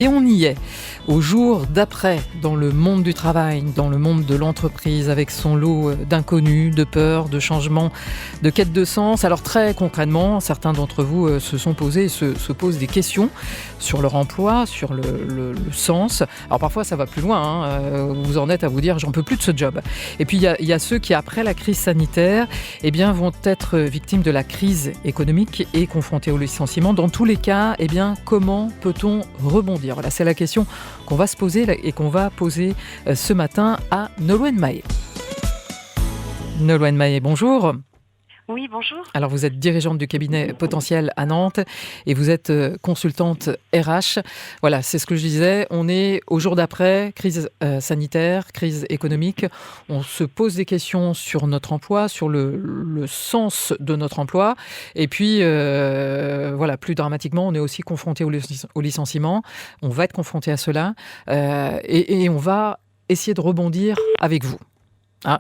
Et on y est, au jour d'après, dans le monde du travail, dans le monde de l'entreprise, avec son lot d'inconnus, de peurs, de changements, de quête de sens. Alors très concrètement, certains d'entre vous se sont posés, se posent des questions sur leur emploi, sur le sens. Alors parfois ça va plus loin, vous en êtes à vous dire j'en peux plus de ce job. Et puis il y a ceux qui après la crise sanitaire vont être victimes de la crise économique et confrontés au licenciement. Dans tous les cas, comment peut-on rebondir? Voilà, c'est la question qu'on va se poser et qu'on va poser ce matin à Nolwenn Mahé. Nolwenn Mahé, bonjour. Oui, bonjour. Alors vous êtes dirigeante du cabinet Potentiel à Nantes et vous êtes consultante RH. Voilà, c'est ce que je disais. On est au jour d'après, crise sanitaire, crise économique. On se pose des questions sur notre emploi, sur le sens de notre emploi. Et puis, plus dramatiquement, on est aussi confronté au licenciement. On va être confronté à cela et on va essayer de rebondir avec vous.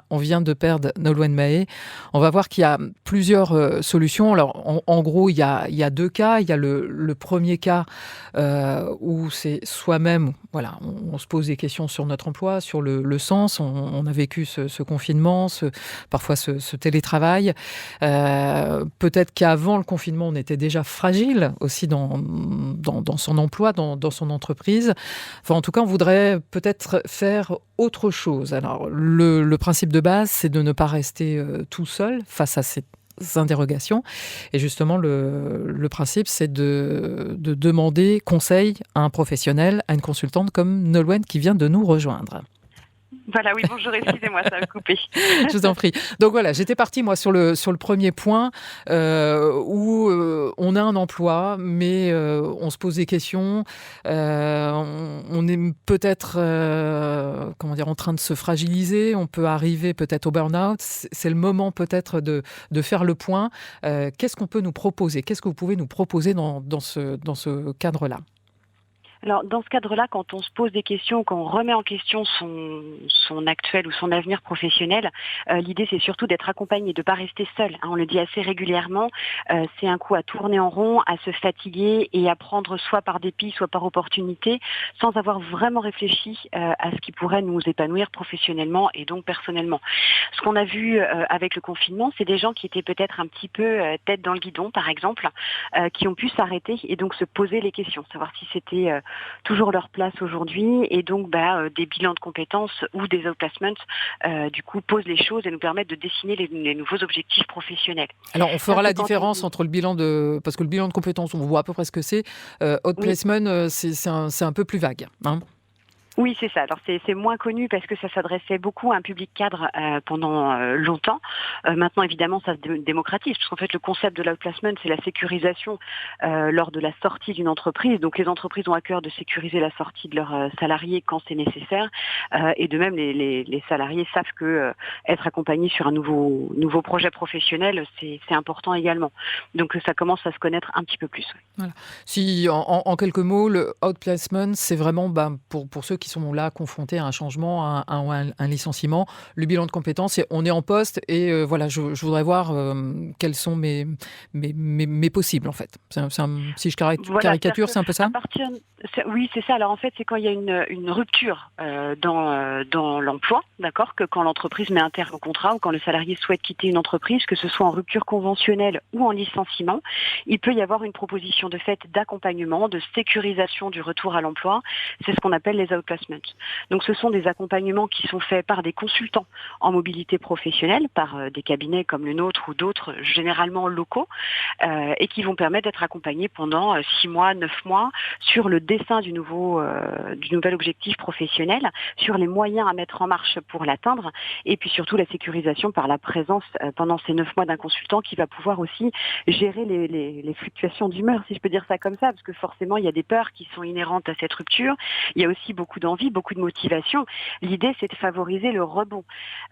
On vient de perdre Nolwenn Mahé. On va voir qu'il y a plusieurs solutions. Alors, en gros, il y a deux cas. Il y a le premier cas où c'est soi-même, on se pose des questions sur notre emploi, sur le sens. On a vécu ce confinement, parfois ce télétravail. Peut-être qu'avant le confinement, on était déjà fragile aussi dans son emploi, dans son entreprise. Enfin, en tout cas, on voudrait peut-être faire autre chose. Alors, le principe de base, c'est de ne pas rester tout seul face à ces interrogations. Et justement, le principe, c'est de demander conseil à un professionnel, à une consultante comme Nolwenn qui vient de nous rejoindre. Voilà, oui, bonjour, excusez-moi, ça a coupé. Je vous en prie. Donc voilà, j'étais partie moi sur le premier point où on a un emploi, mais on se pose des questions. On est peut-être en train de se fragiliser. On peut arriver peut-être au burn-out. C'est le moment peut-être de faire le point. Qu'est-ce qu'on peut nous proposer? Qu'est-ce que vous pouvez nous proposer dans ce cadre-là? Alors, dans ce cadre-là, quand on se pose des questions, quand on remet en question son actuel ou son avenir professionnel, l'idée, c'est surtout d'être accompagné, de ne pas rester seul. On le dit assez régulièrement, c'est un coup à tourner en rond, à se fatiguer et à prendre soit par dépit, soit par opportunité, sans avoir vraiment réfléchi à ce qui pourrait nous épanouir professionnellement et donc personnellement. Ce qu'on a vu avec le confinement, c'est des gens qui étaient peut-être un petit peu tête dans le guidon, par exemple, qui ont pu s'arrêter et donc se poser les questions, savoir si c'était toujours leur place aujourd'hui, et donc des bilans de compétences ou des outplacements posent les choses et nous permettent de dessiner les nouveaux objectifs professionnels. Alors on fera la différence entre le bilan parce que le bilan de compétences, on voit à peu près ce que c'est. Outplacement, c'est un peu plus vague. Oui, c'est ça. Alors c'est moins connu parce que ça s'adressait beaucoup à un public cadre pendant longtemps. Maintenant, évidemment, ça se démocratise, parce qu'en fait, le concept de l'outplacement, c'est la sécurisation lors de la sortie d'une entreprise. Donc, les entreprises ont à cœur de sécuriser la sortie de leurs salariés quand c'est nécessaire. Et de même, les salariés savent que être accompagnés sur un nouveau projet professionnel, c'est important également. Donc, ça commence à se connaître un petit peu plus. Voilà. Si, en quelques mots, le outplacement, c'est vraiment pour ceux qui sont là confrontés à un changement, à un licenciement, le bilan de compétences, on est en poste et je voudrais voir quels sont mes possibles en fait. Si je caricature, c'est un peu ça? Oui, c'est ça. Alors en fait, c'est quand il y a une rupture dans l'emploi, d'accord, que quand l'entreprise met un terme au contrat ou quand le salarié souhaite quitter une entreprise, que ce soit en rupture conventionnelle ou en licenciement, il peut y avoir une proposition de fait d'accompagnement, de sécurisation du retour à l'emploi. C'est ce qu'on appelle les outplacements. Donc ce sont des accompagnements qui sont faits par des consultants en mobilité professionnelle, par des cabinets comme le nôtre ou d'autres généralement locaux, et qui vont permettre d'être accompagnés pendant 6 mois, 9 mois sur le dessin du nouvel objectif professionnel, sur les moyens à mettre en marche pour l'atteindre, et puis surtout la sécurisation par la présence pendant ces 9 mois d'un consultant qui va pouvoir aussi gérer les fluctuations d'humeur, si je peux dire ça comme ça, parce que forcément il y a des peurs qui sont inhérentes à cette rupture. Il y a aussi beaucoup d'envie, beaucoup de motivation. L'idée, c'est de favoriser le rebond,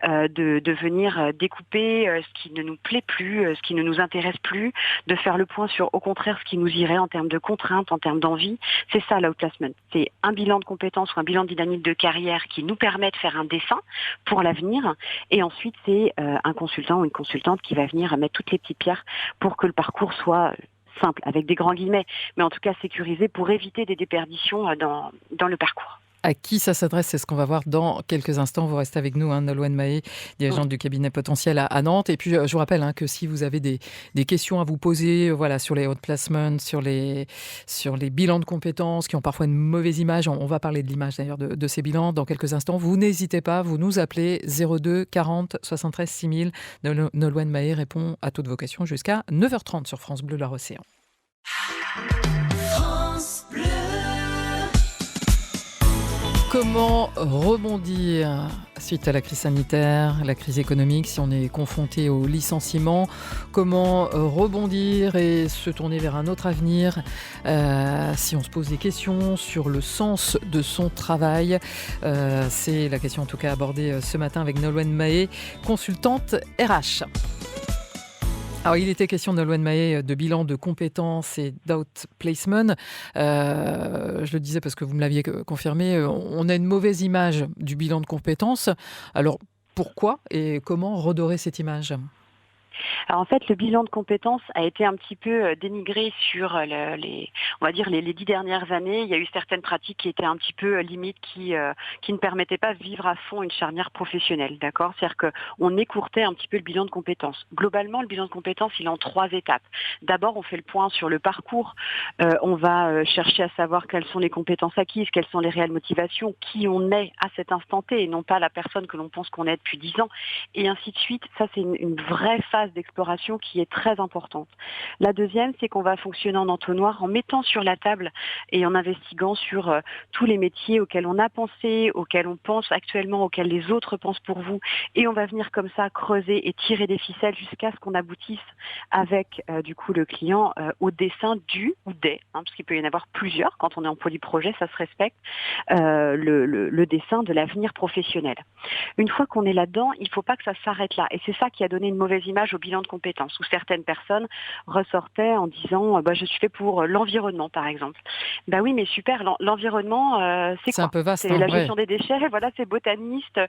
de venir découper ce qui ne nous plaît plus, ce qui ne nous intéresse plus, de faire le point sur, au contraire, ce qui nous irait en termes de contraintes, en termes d'envie. C'est ça, l'outplacement. C'est un bilan de compétences ou un bilan de dynamique de carrière qui nous permet de faire un dessin pour l'avenir. Et ensuite, c'est un consultant ou une consultante qui va venir mettre toutes les petites pierres pour que le parcours soit simple, avec des grands guillemets, mais en tout cas sécurisé pour éviter des déperditions dans le parcours. À qui ça s'adresse? C'est ce qu'on va voir dans quelques instants. Vous restez avec nous, Nolwenn Mahé, dirigeante du cabinet Potentiel à Nantes. Et puis, je vous rappelle que si vous avez des questions à vous poser sur les outplacements, sur les bilans de compétences qui ont parfois une mauvaise image, on va parler de l'image d'ailleurs de ces bilans dans quelques instants, vous n'hésitez pas, vous nous appelez 02 40 73 6000. Nolwenn Mahé répond à toutes vos questions jusqu'à 9h30 sur France Bleu Loire-Océan. Comment rebondir suite à la crise sanitaire, la crise économique, si on est confronté au licenciement? Comment rebondir et se tourner vers un autre avenir si on se pose des questions sur le sens de son travail? C'est la question en tout cas abordée ce matin avec Nolwenn Mahé, consultante RH. Alors, il était question, Nolwenn Mahé, de bilan de compétences et d'outplacement. Je le disais parce que vous me l'aviez confirmé, on a une mauvaise image du bilan de compétences. Alors, pourquoi et comment redorer cette image ? Alors en fait, le bilan de compétences a été un petit peu dénigré sur on va dire les 10 dernières années. Il y a eu certaines pratiques qui étaient un petit peu limites, qui ne permettaient pas de vivre à fond une charnière professionnelle, d'accord ? C'est-à-dire qu'on écourtait un petit peu le bilan de compétences. Globalement, le bilan de compétences, il est en 3 étapes. D'abord, on fait le point sur le parcours. On va chercher à savoir quelles sont les compétences acquises, quelles sont les réelles motivations, qui on est à cet instant T et non pas la personne que l'on pense qu'on est depuis 10 ans, et ainsi de suite. Ça, c'est une vraie phase d'exploration qui est très importante. La deuxième, c'est qu'on va fonctionner en entonnoir en mettant sur la table et en investiguant sur tous les métiers auxquels on a pensé, auxquels on pense actuellement, auxquels les autres pensent pour vous, et on va venir comme ça creuser et tirer des ficelles jusqu'à ce qu'on aboutisse avec du coup le client au dessin du ou des, parce qu'il peut y en avoir plusieurs, quand on est en polyprojet, ça se respecte, le dessin de l'avenir professionnel. Une fois qu'on est là-dedans, il ne faut pas que ça s'arrête là, et c'est ça qui a donné une mauvaise image au bilan de compétences, où certaines personnes ressortaient en disant je suis fait pour l'environnement par exemple. Oui, mais super, l'environnement c'est quoi ? Un peu vaste, c'est la gestion des déchets, voilà, c'est botaniste,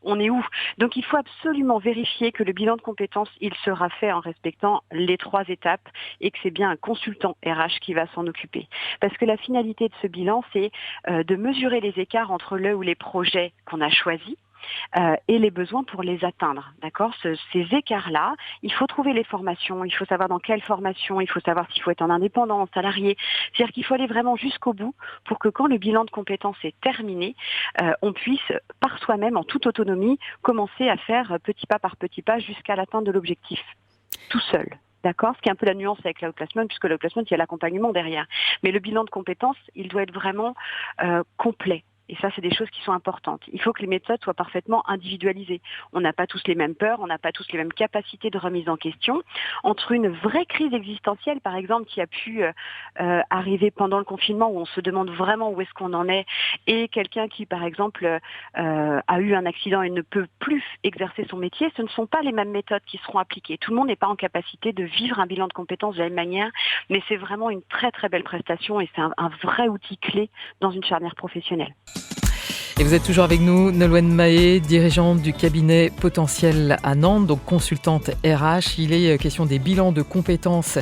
on est où ? Donc il faut absolument vérifier que le bilan de compétences, il sera fait en respectant les 3 étapes et que c'est bien un consultant RH qui va s'en occuper. Parce que la finalité de ce bilan, c'est de mesurer les écarts entre le ou les projets qu'on a choisis et les besoins pour les atteindre, d'accord ? Ces écarts-là, il faut trouver les formations, il faut savoir dans quelle formation, il faut savoir s'il faut être en indépendant, en salarié. C'est-à-dire qu'il faut aller vraiment jusqu'au bout pour que quand le bilan de compétences est terminé, on puisse, par soi-même, en toute autonomie, commencer à faire petit pas par petit pas jusqu'à l'atteinte de l'objectif, tout seul. D'accord, ce qui est un peu la nuance avec l'outplacement, puisque l'outplacement, il y a l'accompagnement derrière. Mais le bilan de compétences, il doit être vraiment complet. Et ça, c'est des choses qui sont importantes. Il faut que les méthodes soient parfaitement individualisées. On n'a pas tous les mêmes peurs, on n'a pas tous les mêmes capacités de remise en question. Entre une vraie crise existentielle, par exemple, qui a pu arriver pendant le confinement, où on se demande vraiment où est-ce qu'on en est, et quelqu'un qui, par exemple, a eu un accident et ne peut plus exercer son métier, ce ne sont pas les mêmes méthodes qui seront appliquées. Tout le monde n'est pas en capacité de vivre un bilan de compétences de la même manière, mais c'est vraiment une très très belle prestation et c'est un vrai outil clé dans une charnière professionnelle. Et vous êtes toujours avec nous, Nolwenn Mahé, dirigeante du cabinet Potentiel à Nantes, donc consultante RH. Il est question des bilans de compétences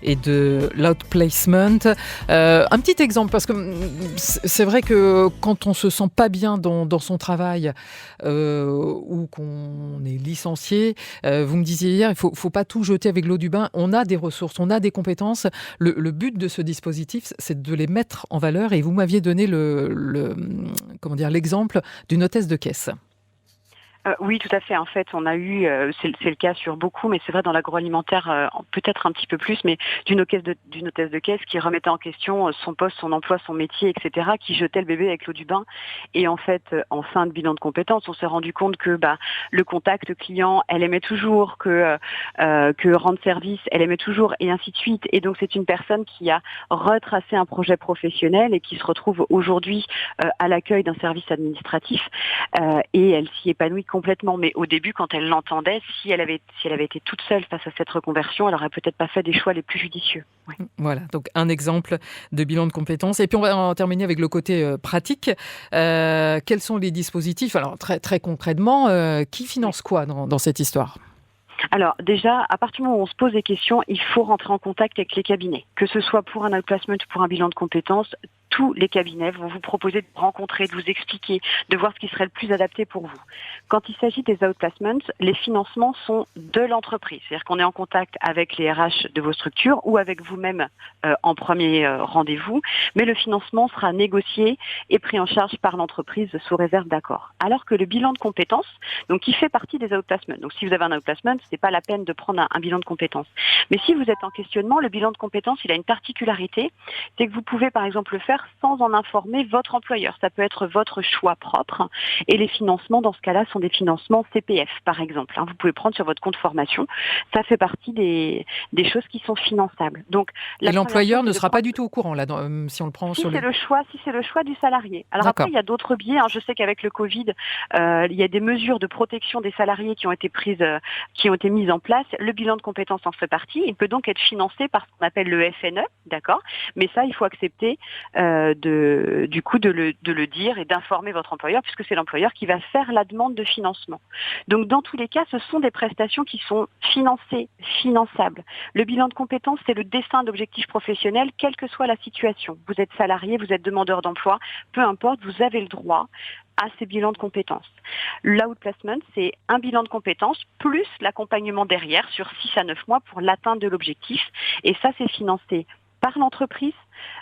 et de l'outplacement. Un petit exemple, parce que c'est vrai que quand on se sent pas bien dans son travail ou qu'on est licencié, vous me disiez hier, il faut pas tout jeter avec l'eau du bain. On a des ressources, on a des compétences. Le but de ce dispositif, c'est de les mettre en valeur. Et vous m'aviez donné l'exemple d'une hôtesse de caisse. Oui, tout à fait. En fait, on a eu, c'est le cas sur beaucoup, mais c'est vrai dans l'agroalimentaire peut-être un petit peu plus, mais d'une hôtesse de caisse qui remettait en question son poste, son emploi, son métier, etc., qui jetait le bébé avec l'eau du bain. Et en fait, en fin de bilan de compétences, on s'est rendu compte que le contact client, elle aimait toujours, que rendre service, elle aimait toujours, et ainsi de suite. Et donc, c'est une personne qui a retracé un projet professionnel et qui se retrouve aujourd'hui à l'accueil d'un service administratif et elle s'y épanouit complètement, mais au début, quand elle l'entendait, si elle avait été toute seule face à cette reconversion, elle aurait peut-être pas fait des choix les plus judicieux. Oui. Voilà, donc un exemple de bilan de compétences. Et puis on va en terminer avec le côté pratique. Quels sont les dispositifs ? Alors très, très concrètement, qui finance quoi dans cette histoire ? Alors déjà, à partir du moment où on se pose des questions, il faut rentrer en contact avec les cabinets, que ce soit pour un outplacement ou pour un bilan de compétences. Tous les cabinets vont vous proposer de rencontrer, de vous expliquer, de voir ce qui serait le plus adapté pour vous. Quand il s'agit des outplacements, les financements sont de l'entreprise. C'est-à-dire qu'on est en contact avec les RH de vos structures ou avec vous-même en premier rendez-vous, mais le financement sera négocié et pris en charge par l'entreprise sous réserve d'accord. Alors que le bilan de compétences, donc qui fait partie des outplacements. Donc si vous avez un outplacement, c'est pas la peine de prendre un bilan de compétences. Mais si vous êtes en questionnement, le bilan de compétences, il a une particularité, c'est que vous pouvez par exemple le faire sans en informer votre employeur. Ça peut être votre choix propre. Et les financements, dans ce cas-là, sont des financements CPF, par exemple. Vous pouvez prendre sur votre compte formation. Ça fait partie des choses qui sont finançables. Donc, Et l'employeur ne sera pas du tout au courant, là, si on le prend si sur c'est le... si c'est le choix du salarié. Alors D'accord. après, il y a d'autres biais. Je sais qu'avec le Covid, il y a des mesures de protection des salariés qui ont été mises en place. Le bilan de compétences en fait partie. Il peut donc être financé par ce qu'on appelle le FNE, d'accord. Mais ça, il faut accepter de le dire et d'informer votre employeur, puisque c'est l'employeur qui va faire la demande de financement. Donc dans tous les cas, ce sont des prestations qui sont financées, finançables. Le bilan de compétences, c'est le dessin d'objectifs professionnels, quelle que soit la situation. Vous êtes salarié, vous êtes demandeur d'emploi, peu importe, vous avez le droit à ces bilans de compétences. L'outplacement, c'est un bilan de compétences plus l'accompagnement derrière sur 6 à 9 mois pour l'atteinte de l'objectif. Et ça, c'est financé par l'entreprise,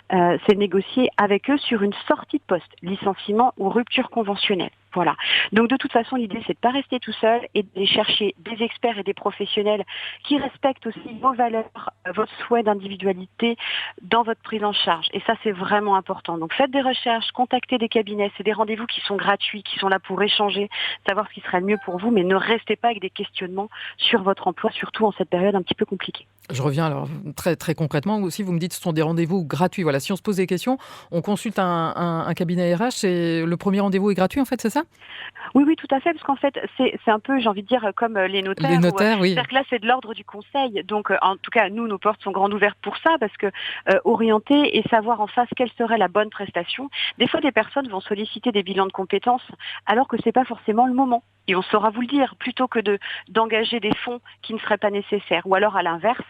c'est négocié avec eux sur une sortie de poste, licenciement ou rupture conventionnelle. Voilà. Donc de toute façon, l'idée, c'est de ne pas rester tout seul et d'aller chercher des experts et des professionnels qui respectent aussi vos valeurs, votre souhait d'individualité dans votre prise en charge. Et ça, c'est vraiment important. Donc faites des recherches, contactez des cabinets. C'est des rendez-vous qui sont gratuits, qui sont là pour échanger, savoir ce qui serait le mieux pour vous, mais ne restez pas avec des questionnements sur votre emploi, surtout en cette période un petit peu compliquée. Je reviens alors très, très concrètement aussi, vous me dites que ce sont des rendez-vous gratuits. Voilà, si on se pose des questions, on consulte un cabinet RH et le premier rendez-vous est gratuit en fait, c'est ça? Oui, oui, tout à fait, parce qu'en fait, c'est un peu, j'ai envie de dire, comme les notaires. Les notaires, oui. C'est-à-dire que là, c'est de l'ordre du conseil. Donc, en tout cas, nous, nos portes sont grandes ouvertes pour ça, parce que orienter et savoir en face quelle serait la bonne prestation. Des fois, des personnes vont solliciter des bilans de compétences, alors que c'est pas forcément le moment. Et on saura vous le dire, plutôt que d'engager des fonds qui ne seraient pas nécessaires. Ou alors, à l'inverse,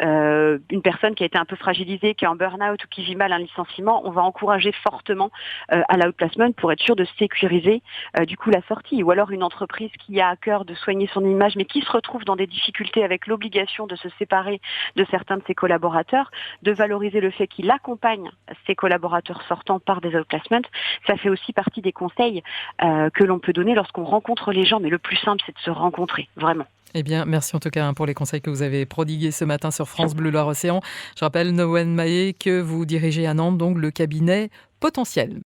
une personne qui a été un peu fragilisée, qui est en burn-out ou qui vit mal un licenciement, on va encourager fortement à l'outplacement pour être sûr de sécuriser du coup la sortie. Ou alors une entreprise qui a à cœur de soigner son image, mais qui se retrouve dans des difficultés avec l'obligation de se séparer de certains de ses collaborateurs, de valoriser le fait qu'il accompagne ses collaborateurs sortants par des outplacements. Ça fait aussi partie des conseils que l'on peut donner lorsqu'on rencontre les gens. Mais le plus simple, c'est de se rencontrer, vraiment. Eh bien, merci en tout cas pour les conseils que vous avez prodigués ce matin sur France Bleu Loire Océan. Je rappelle, Nolwenn Mahé, que vous dirigez à Nantes, donc le cabinet Potentiel.